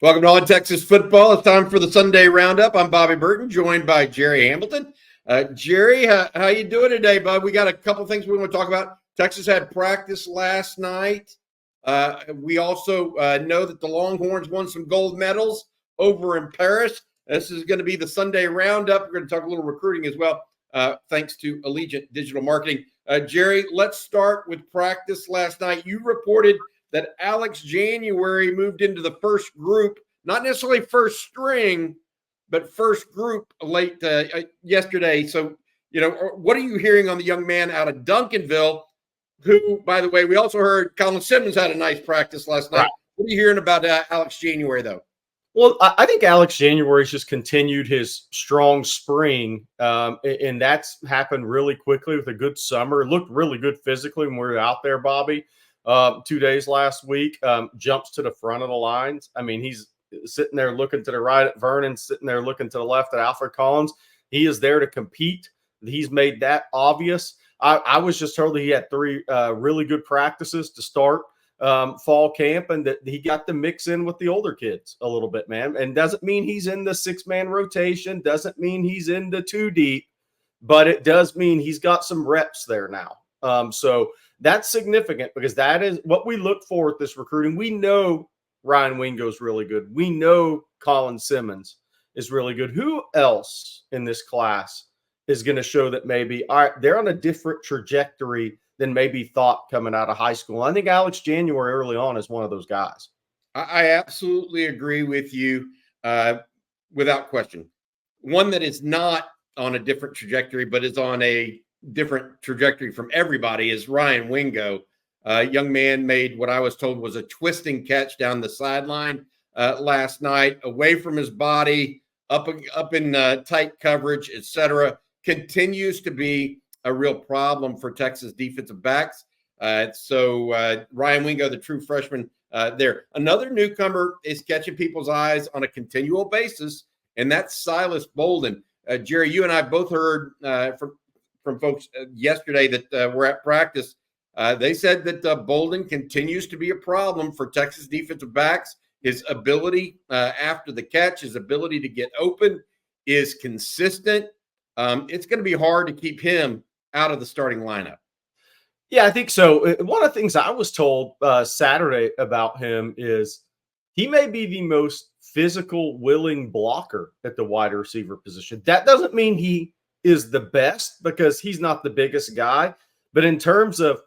Welcome to All Texas Football. It's time for the Sunday Roundup. I'm Bobby Burton, joined by Gerry Hamilton. Gerry, how you doing today, bud? We got a couple things we want to talk about. Texas had practice last night. We also know that the Longhorns won some gold medals over in Paris. This is going to be the Sunday Roundup. We're going to talk a little recruiting as well, thanks to Allegient Digital Marketing. Gerry, let's start with practice last night. You reported that Alex January moved into the first group, not necessarily first string, but first group late yesterday. So, what are you hearing on the young man out of Duncanville, who, by the way, we also heard Colin Simmons had a nice practice last night. Right. What are you hearing about Alex January, though? Well, I think Alex January's just continued his strong spring, and that's happened really quickly with a good summer. It looked really good physically when we were out there, Bobby. 2 days last week, jumps to the front of the lines. I mean, he's sitting there looking to the right at Vernon, sitting there looking to the left at Alfred Collins. He is there to compete. He's made that obvious. I was just told that he had three really good practices to start fall camp, and that he got to mix in with the older kids a little bit, man. And doesn't mean he's in the six-man rotation, doesn't mean he's in the two deep, but it does mean he's got some reps there now. So that's significant because that is what we look for with this recruiting. We know Ryan Wingo's really good. We know Colin Simmons is really good. Who else in this class is going to show that maybe they're on a different trajectory than maybe thought coming out of high school? I think Alex January early on is one of those guys. I absolutely agree with you without question. One that is not on a different trajectory, but is on a different trajectory from everybody is Ryan Wingo. Young man made what I was told was a twisting catch down the sideline last night, away from his body, up in tight coverage, etc. Continues to be a real problem for Texas defensive backs. So Ryan Wingo, the true freshman there. Another newcomer is catching people's eyes on a continual basis, and that's Silas Bolton. Gerry, you and I both heard from folks yesterday that were at practice. They said that Bolton continues to be a problem for Texas defensive backs. His ability after the catch, his ability to get open is consistent. It's going to be hard to keep him out of the starting lineup. Yeah, I think so. One of the things I was told Saturday about him is he may be the most physical, willing blocker at the wide receiver position. That doesn't mean he is the best because he's not the biggest guy. But in terms of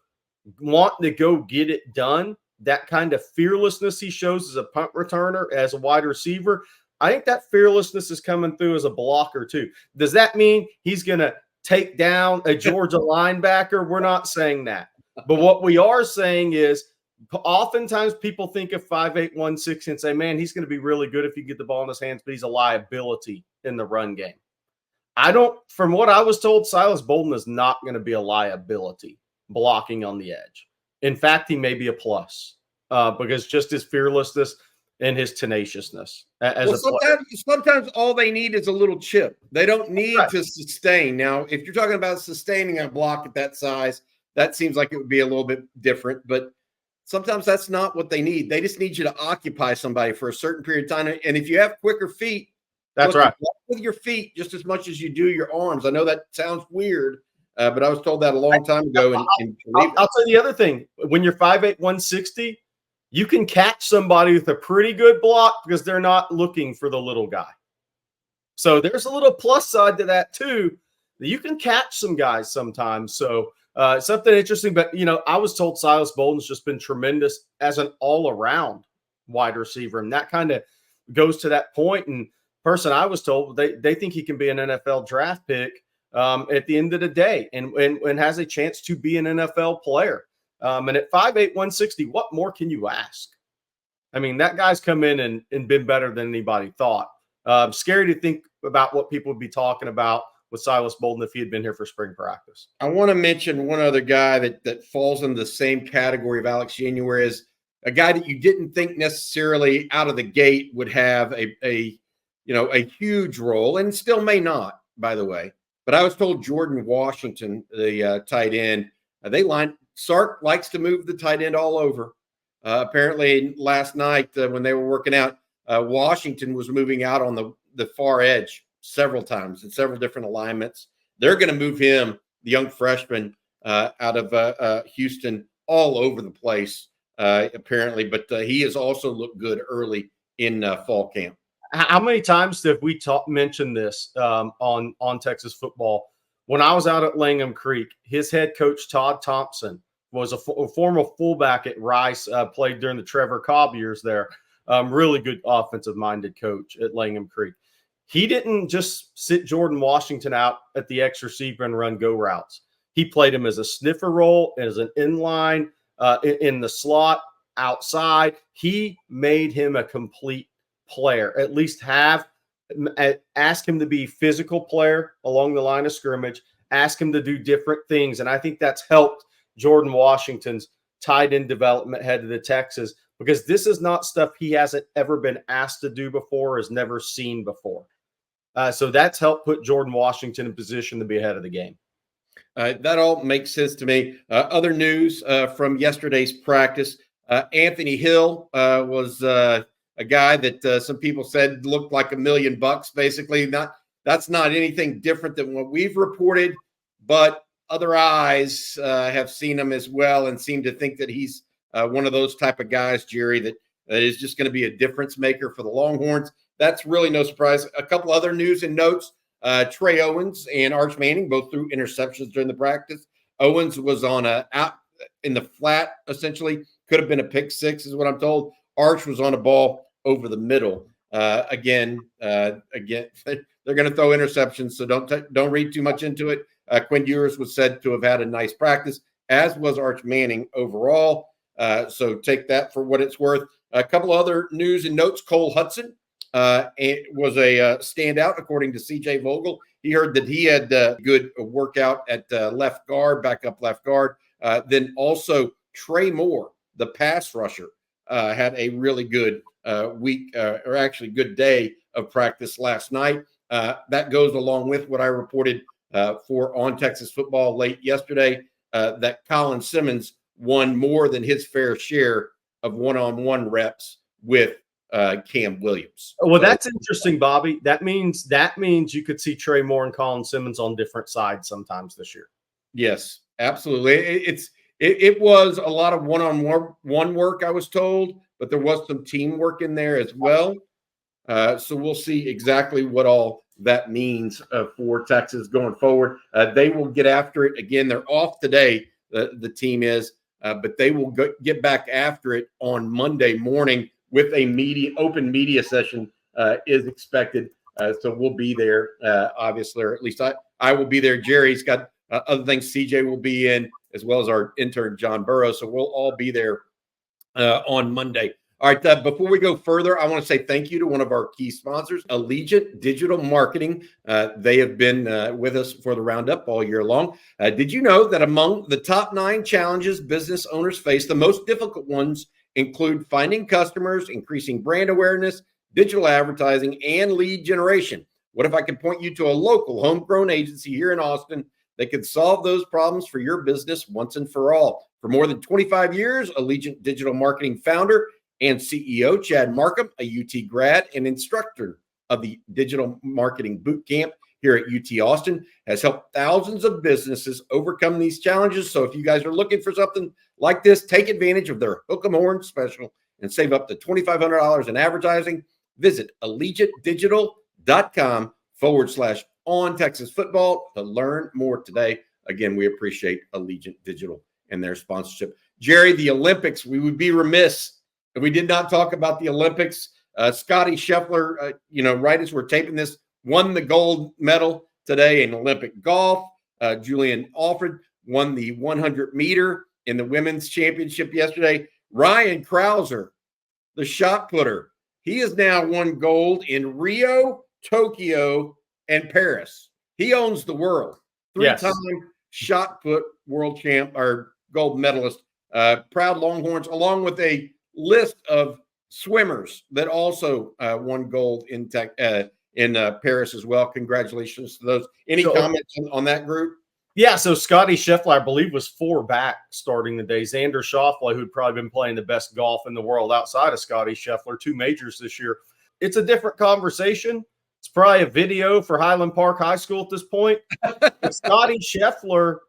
wanting to go get it done, that kind of fearlessness he shows as a punt returner, as a wide receiver, I think that fearlessness is coming through as a blocker too. Does that mean he's going to take down a Georgia linebacker? We're not saying that. But what we are saying is oftentimes people think of 5'8", 160 and say, man, he's going to be really good if you get the ball in his hands, but he's a liability in the run game. From what I was told, Silas Bolton is not going to be a liability blocking on the edge. In fact, he may be a plus because just his fearlessness and his tenaciousness. Sometimes all they need is a little chip. They don't need to sustain. Now, if you're talking about sustaining a block at that size, that seems like it would be a little bit different. But sometimes that's not what they need. They just need you to occupy somebody for a certain period of time. And if you have quicker feet, that's right. With your feet just as much as you do your arms. I know that sounds weird, but I was told that a long time ago. I'll tell you the other thing. When you're 5'8", 160, you can catch somebody with a pretty good block because they're not looking for the little guy. So there's a little plus side to that too. You can catch some guys sometimes. So something interesting. But, I was told Silas Bolton's just been tremendous as an all-around wide receiver. And that kind of goes to that point. And person I was told they think he can be an NFL draft pick at the end of the day and has a chance to be an NFL player. And at 5'8", 160, what more can you ask? I mean, that guy's come in and been better than anybody thought. Scary to think about what people would be talking about with Silas Bolton if he had been here for spring practice. I want to mention one other guy that falls in the same category of Alex January, is a guy that you didn't think necessarily out of the gate would have a huge role, and still may not, by the way. But I was told Jordan Washington, the tight end, Sark likes to move the tight end all over. Apparently last night when they were working out, Washington was moving out on the far edge several times in several different alignments. They're going to move him, the young freshman, out of Houston, all over the place, apparently. But he has also looked good early in fall camp. How many times have we mentioned this on Texas football? When I was out at Langham Creek, his head coach, Todd Thompson, was a former fullback at Rice, played during the Trevor Cobb years there. Really good offensive-minded coach at Langham Creek. He didn't just sit Jordan Washington out at the X receiver and run go routes. He played him as a sniffer role, as an inline, in the slot, outside. He made him a complete player, at least ask him to be a physical player along the line of scrimmage, ask him to do different things. And I think that's helped Jordan Washington's tight end development headed to Texas, because this is not stuff he hasn't ever been asked to do before, has never seen before. So that's helped put Jordan Washington in position to be ahead of the game. That all makes sense to me. Other news from yesterday's practice, Anthony Hill was a guy that some people said looked like $1 million, basically. That's not anything different than what we've reported, but other eyes have seen him as well and seem to think that he's one of those type of guys, Jerry, that is just going to be a difference maker for the Longhorns. That's really no surprise. A couple other news and notes. Trey Owens and Arch Manning both threw interceptions during the practice. Owens was on out in the flat, essentially. Could have been a pick six, is what I'm told. Arch was on a ball over the middle. Again, they're going to throw interceptions, so don't read too much into it. Quinn Ewers was said to have had a nice practice, as was Arch Manning overall. So take that for what it's worth. A couple other news and notes. Cole Hudson was a standout, according to CJ Vogel. He heard that he had a good workout at left guard, backup left guard. Then also Trey Moore, the pass rusher, had a really good week, or actually good day of practice last night. That goes along with what I reported for On Texas Football late yesterday, that Colin Simmons won more than his fair share of one-on-one reps with Cam Williams. Well, that's interesting, Bobby. That means you could see Trey Moore and Colin Simmons on different sides sometimes this year. Yes, absolutely. It was a lot of one-on-one work, I was told, but there was some teamwork in there as well. So we'll see exactly what all that means for Texas going forward. They will get after it. Again, they're off today, the team is, but they will get back after it on Monday morning with a open media session is expected. So we'll be there, obviously, or at least I will be there. Jerry's got other things. CJ will be in, as well as our intern, John Burrows. So we'll all be there on Monday. All right, before we go further, I want to say thank you to one of our key sponsors, Allegient Digital Marketing. They have been with us for the roundup all year long. Did you know that among the top 9 challenges business owners face, the most difficult ones include finding customers, increasing brand awareness, digital advertising, and lead generation? What if I could point you to a local homegrown agency here in Austin that could solve those problems for your business once and for all? For more than 25 years, Allegient Digital Marketing founder and CEO Chad Markham, a UT grad and instructor of the Digital Marketing Boot Camp here at UT Austin, has helped thousands of businesses overcome these challenges. So if you guys are looking for something like this, take advantage of their Hook 'em Horn special and save up to $2,500 in advertising. Visit allegiantdigital.com/ontexasfootball to learn more today. Again, we appreciate Allegient Digital and their sponsorship. Jerry, the Olympics, we would be remiss if we did not talk about the Olympics. Scotty Scheffler, right as we're taping this, won the gold medal today in Olympic golf. Julian Alfred won the 100 meter in the women's championship yesterday. Ryan Krauser, the shot putter, he has now won gold in Rio, Tokyo, and Paris. He owns the world. 3-time shot put world champ or gold medalist. Proud Longhorns, along with a list of swimmers that also won gold in Paris as well. Congratulations to those. Any comments on that group? Yeah, so Scotty Scheffler, I believe, was 4 back starting the day. Xander Schauffele, who'd probably been playing the best golf in the world outside of Scotty Scheffler, 2 majors this year, it's a different conversation. It's probably a video for Highland Park High School at this point. But Scotty Scheffler,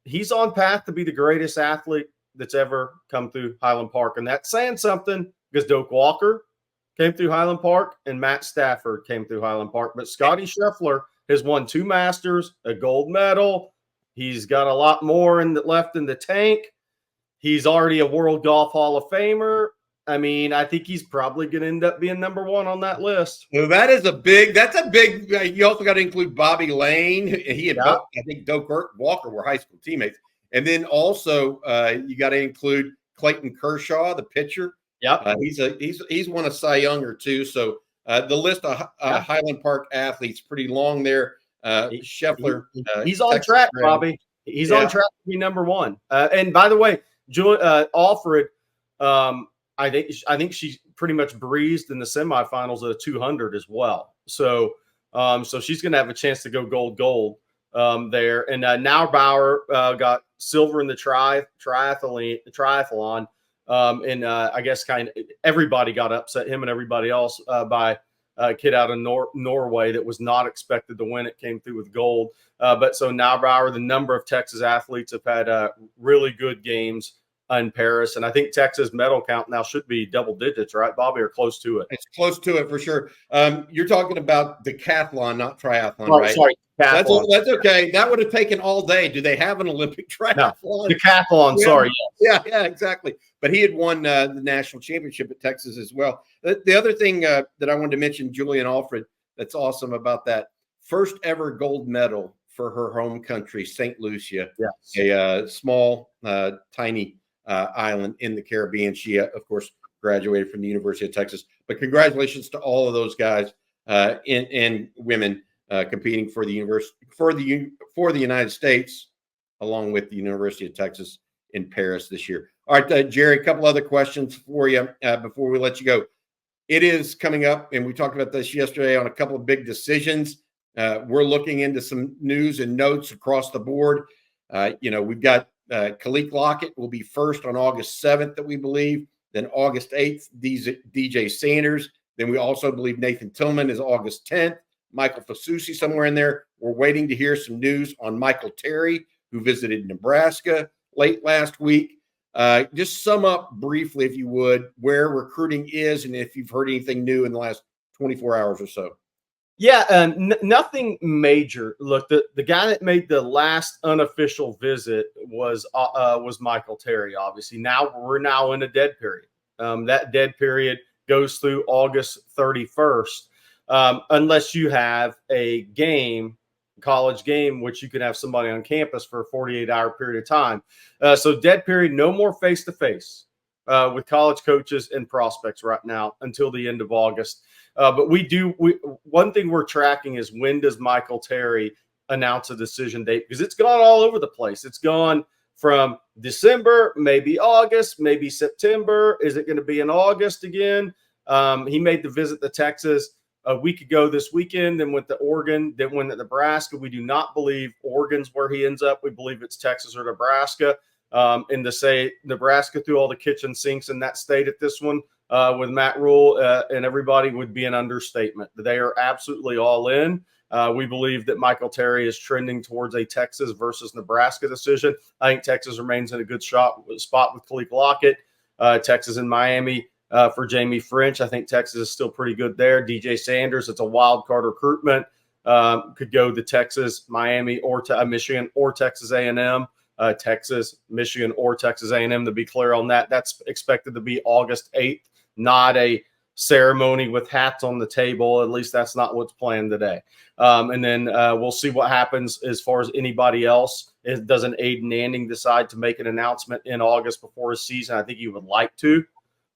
he's on path to be the greatest athlete that's ever come through Highland Park. And that's saying something because Doak Walker came through Highland Park and Matt Stafford came through Highland Park. But Scotty Scheffler has won 2 Masters, a gold medal. He's got a lot more left in the tank. He's already a World Golf Hall of Famer. I mean, I think he's probably going to end up being number 1 on that list. Well, that's a big, you also got to include Bobby Lane. He and I think Doak Walker were high school teammates. And then also you got to include Clayton Kershaw, the pitcher. Yeah. He's won a Cy Young or 2. So the list of Highland Park athletes pretty long there. Scheffler. He's on track, Bobby. He's on track to be number 1. And by the way, Alfred, I think she pretty much breezed in the semifinals at a 200 as well. So she's going to have a chance to go gold there. And Naubauer got silver in the triathlon. And I guess kind of everybody got upset, him and everybody else, by a kid out of Norway that was not expected to win. It came through with gold. But so Naubauer, the number of Texas athletes have had really good games in Paris. And I think Texas medal count now should be double digits, right, Bobby, or close to it? It's close to it for sure. You're talking about decathlon, not triathlon, right? Sorry, that's okay. That would have taken all day. Do they have an Olympic triathlon? No, decathlon, sorry. Yes. Yeah, exactly. But he had won the national championship at Texas as well. The other thing that I wanted to mention, Julian Alfred, that's awesome about that, first ever gold medal for her home country, St. Lucia, a small, tiny island in the Caribbean. She, of course, graduated from the University of Texas. But congratulations to all of those guys and women competing for the United States, along with the University of Texas in Paris this year. All right, Jerry, a couple other questions for you before we let you go. It is coming up, and we talked about this yesterday on a couple of big decisions. We're looking into some news and notes across the board. We've got Kalik Lockett will be first on August 7th, that we believe. Then August 8th, DJ Sanders. Then we also believe Nathan Tillman is August 10th. Michael Fasusi somewhere in there. We're waiting to hear some news on Michael Terry, who visited Nebraska late last week. Just sum up briefly, if you would, where recruiting is and if you've heard anything new in the last 24 hours or so. Yeah, nothing major. Look, the guy that made the last unofficial visit was Michael Terry, obviously. Now we're in a dead period. That dead period goes through August 31st, unless you have a college game, which you can have somebody on campus for a 48-hour period of time. So dead period, no more face-to-face with college coaches and prospects right now until the end of August. But one thing we're tracking is, when does Michael Terry announce a decision date? Because it's gone all over the place. It's gone from December, maybe August, maybe September. Is it going to be in August again? He made the visit to Texas a week ago this weekend, then went to Oregon, then went to Nebraska. We do not believe Oregon's where he ends up. We believe it's Texas or Nebraska. And to say Nebraska threw all the kitchen sinks in that state at this one with Matt Rule and everybody would be an understatement. They are absolutely all in. We believe that Michael Terry is trending towards a Texas versus Nebraska decision. I think Texas remains in a good spot with Kalik Lockett. Texas and Miami for Jamie French. I think Texas is still pretty good there. DJ Sanders, it's a wild card recruitment. Could go to Texas, Miami, or to Michigan, or Texas A&M. Texas, Michigan, or Texas A&M, to be clear on that. That's expected to be August 8th, not a ceremony with hats on the table. At least that's not what's planned today. And then we'll see what happens as far as anybody else. Doesn't Aiden Anding decide to make an announcement in August before his season? I think he would like to.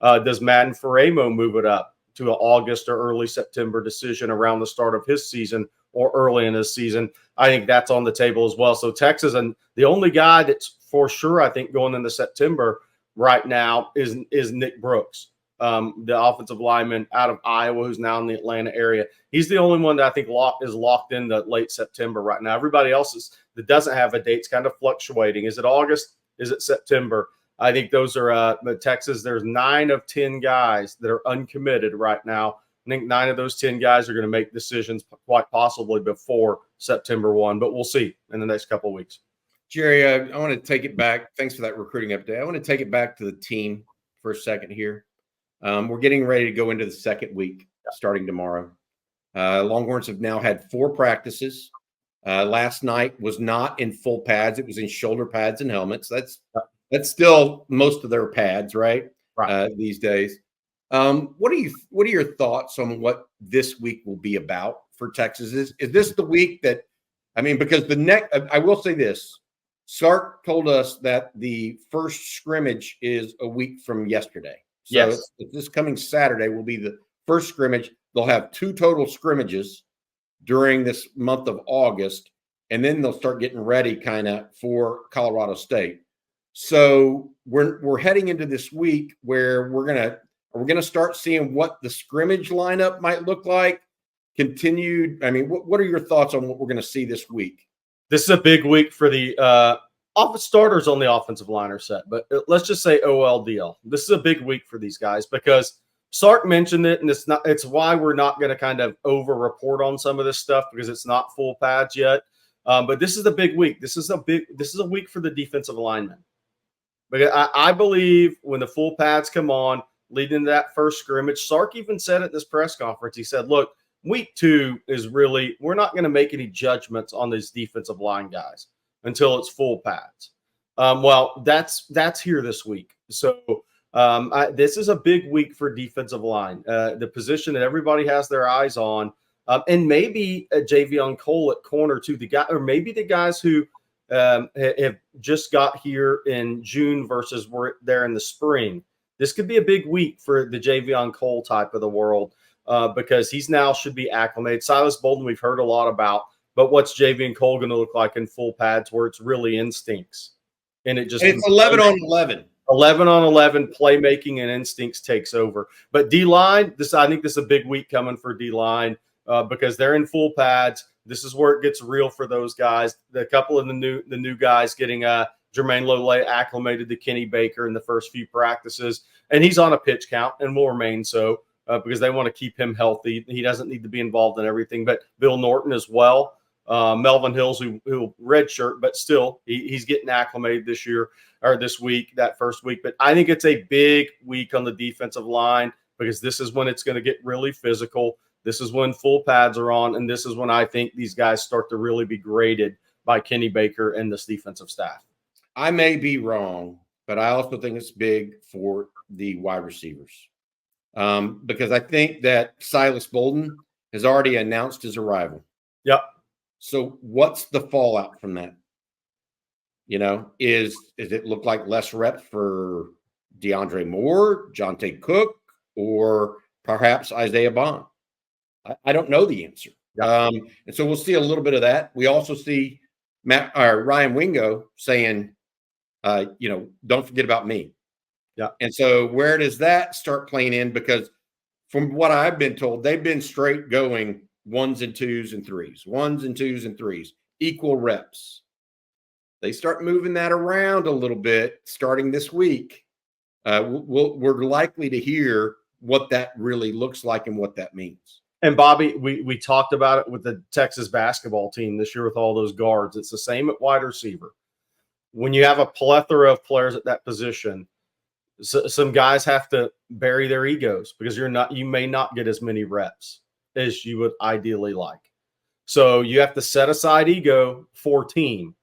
Does Madden Faramo move it up to an August or early September decision around the start of his season or early in his season? I think that's on the table as well. So Texas, and the only guy that's for sure, I think, going into September right now is Nick Brooks, the offensive lineman out of Iowa, who's now in the Atlanta area. He's the only one that I think is locked in the late September right now. Everybody else that doesn't have a date is kind of fluctuating. Is it August? Is it September? I think those are Texas. There's 9 of 10 guys that are uncommitted right now. I think 9 of those 10 guys are going to make decisions quite possibly before September 1, but we'll see in the next couple of weeks. Jerry, I want to take it back. Thanks for that recruiting update. I want to take it back to the team for a second here. We're getting ready to go into the second week starting tomorrow. Longhorns have now had 4 practices. Last night was not in full pads. It was in shoulder pads and helmets. That's still most of their pads, right? These days. What are your thoughts on what this week will be about for Texas? Is this the week that, I mean, because I will say this, Sark told us that the first scrimmage is a week from yesterday. So this coming Saturday will be the first scrimmage. They'll have 2 total scrimmages during this month of August, and then they'll start getting ready kind of for Colorado State. So we're heading into this week where we're gonna start seeing what the scrimmage lineup might look like. Continued. I mean, what are your thoughts on what we're going to see this week? This is a big week for the starters on the offensive line are set, but let's just say OLDL. This is a big week for these guys because Sark mentioned it, and it's why we're not going to kind of over report on some of this stuff because it's not full pads yet. But this is a big week. This is a week for the defensive linemen. But I believe when the full pads come on, leading to that first scrimmage, Sark even said at this press conference, he said, look, week 2 is really, we're not going to make any judgments on these defensive line guys until it's full pads. Well, that's here this week. So this is a big week for defensive line, the position that everybody has their eyes on, and maybe a Javion Cole at corner too, or maybe the guys who have just got here in June versus were there in the spring. This could be a big week for the Javion Cole type of the world because he's now should be acclimated. Silas Bolton, we've heard a lot about, but what's Javion Cole going to look like in full pads where it's really instincts? And it's 11 on 11. 11 on 11, playmaking and instincts takes over. But D-line, I think this is a big week coming for D-line because they're in full pads. This is where it gets real for those guys. A couple of the new guys getting Jermaine Lole acclimated to Kenny Baker in the first few practices, and he's on a pitch count and will remain so because they want to keep him healthy. He doesn't need to be involved in everything. But Bill Norton as well, Melvin Hills, who redshirt, but still he's getting acclimated this year or this week, that first week. But I think it's a big week on the defensive line because this is when it's going to get really physical. This is when full pads are on, and this is when I think these guys start to really be graded by Kenny Baker and this defensive staff. I may be wrong, but I also think it's big for the wide receivers because I think that Silas Bolton has already announced his arrival. Yep. So what's the fallout from that? You know, is it look like less reps for DeAndre Moore, Jonte Cook, or perhaps Isaiah Bond? I don't know the answer. And so we'll see a little bit of that. We also see Ryan Wingo saying, don't forget about me. Yeah. And so where does that start playing in? Because from what I've been told, they've been straight going 1s and 2s and 3s, 1s and 2s and 3s, equal reps. They start moving that around a little bit starting this week. We're likely to hear what that really looks like and what that means. And Bobby, we talked about it with the Texas basketball team this year with all those guards. It's the same at wide receiver. When you have a plethora of players at that position, some guys have to bury their egos because you may not get as many reps as you would ideally like. So you have to set aside ego for team.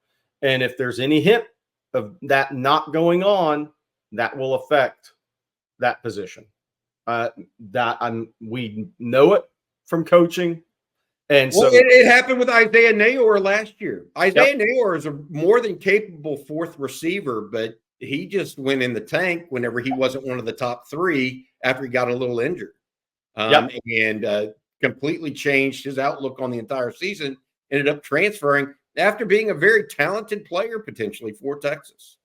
And if there's any hint of that not going on, that will affect that position. We know it from coaching. And so it happened with Isaiah Nayor last year. Isaiah Nayor is a more than capable 4th receiver, but he just went in the tank whenever he wasn't one of the top 3 after he got a little injured. And completely changed his outlook on the entire season, ended up transferring after being a very talented player potentially for Texas.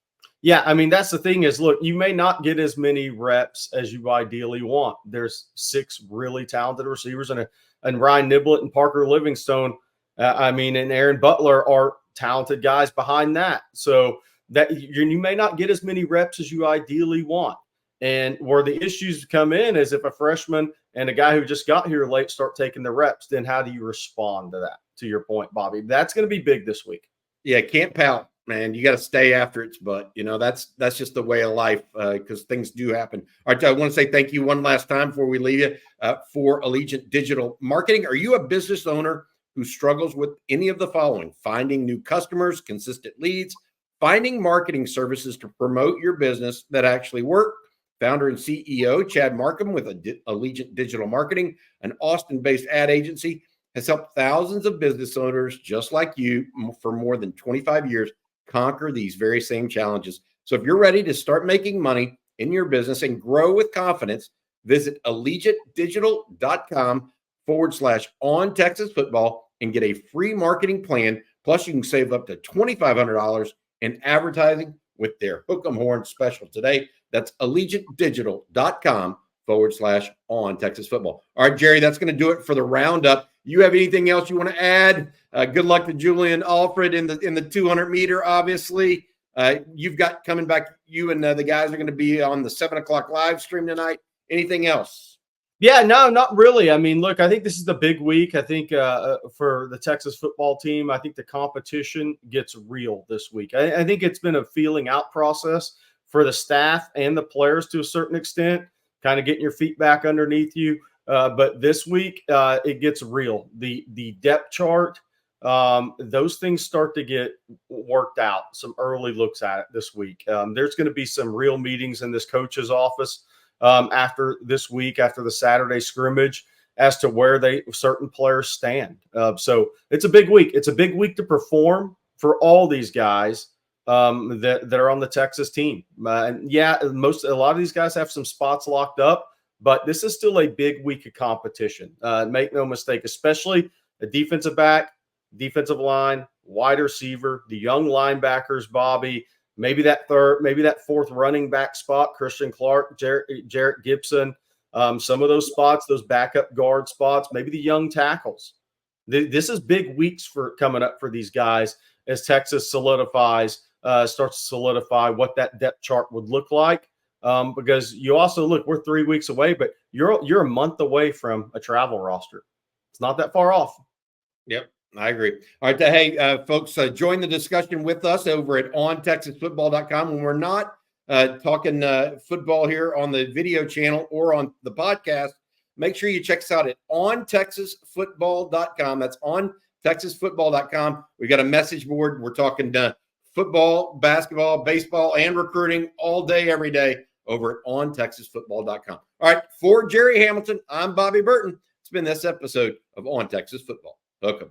Yeah, I mean, that's the thing is, look, you may not get as many reps as you ideally want. There's 6 really talented receivers, and Ryan Niblett and Parker Livingstone, and Aaron Butler are talented guys behind that. So that you may not get as many reps as you ideally want. And where the issues come in is if a freshman and a guy who just got here late start taking the reps, then how do you respond to that? To your point, Bobby, that's going to be big this week. Yeah, can't pout, man. You got to stay after its butt. That's just the way of life because things do happen. All right, I want to say thank you one last time before we leave you for Allegient Digital Marketing. Are you a business owner who struggles with any of the following? Finding new customers, consistent leads, finding marketing services to promote your business that actually work? Founder and CEO Chad Markham with Allegient Digital Marketing, an Austin-based ad agency, has helped thousands of business owners just like you for more than 25 years conquer these very same challenges. So if you're ready to start making money in your business and grow with confidence, visit allegiantdigital.com/ontexasfootball and get a free marketing plan. Plus, you can save up to $2,500 in advertising with their Hook 'em Horn special today. That's allegiantdigital.com/ontexasfootball. All right, Jerry, that's going to do it for the roundup. You have anything else you want to add? Good luck to Julian Alfred in the 200-meter, obviously. You've got coming back, you and the guys are going to be on the 7 o'clock live stream tonight. Anything else? Yeah, no, not really. I mean, look, I think this is the big week. I think for the Texas football team, I think the competition gets real this week. I think it's been a feeling out process for the staff and the players to a certain extent, kind of getting your feet back underneath you. But this week, it gets real. The depth chart, those things start to get worked out. Some early looks at it this week. There's going to be some real meetings in this coach's office after this week, after the Saturday scrimmage, as to where certain players stand. So it's a big week. It's a big week to perform for all these guys that are on the Texas team. And yeah, a lot of these guys have some spots locked up. But this is still a big week of competition. Make no mistake, especially a defensive back, defensive line, wide receiver, the young linebackers, Bobby, maybe that fourth running back spot, Christian Clark, Jarrett Gibson, some of those spots, those backup guard spots, maybe the young tackles. This is big weeks coming up for these guys as Texas starts to solidify what that depth chart would look like. Because you also look, we're 3 weeks away, but you're a month away from a travel roster. It's not that far off. Yep, I agree. All right, hey, folks, join the discussion with us over at ontexasfootball.com. When we're not talking football here on the video channel or on the podcast, make sure you check us out at ontexasfootball.com. That's ontexasfootball.com. We got a message board. We're talking football, basketball, baseball, and recruiting all day, every day over at ontexasfootball.com. All right, for Gerry Hamilton, I'm Bobby Burton. It's been this episode of On Texas Football. Hook 'em.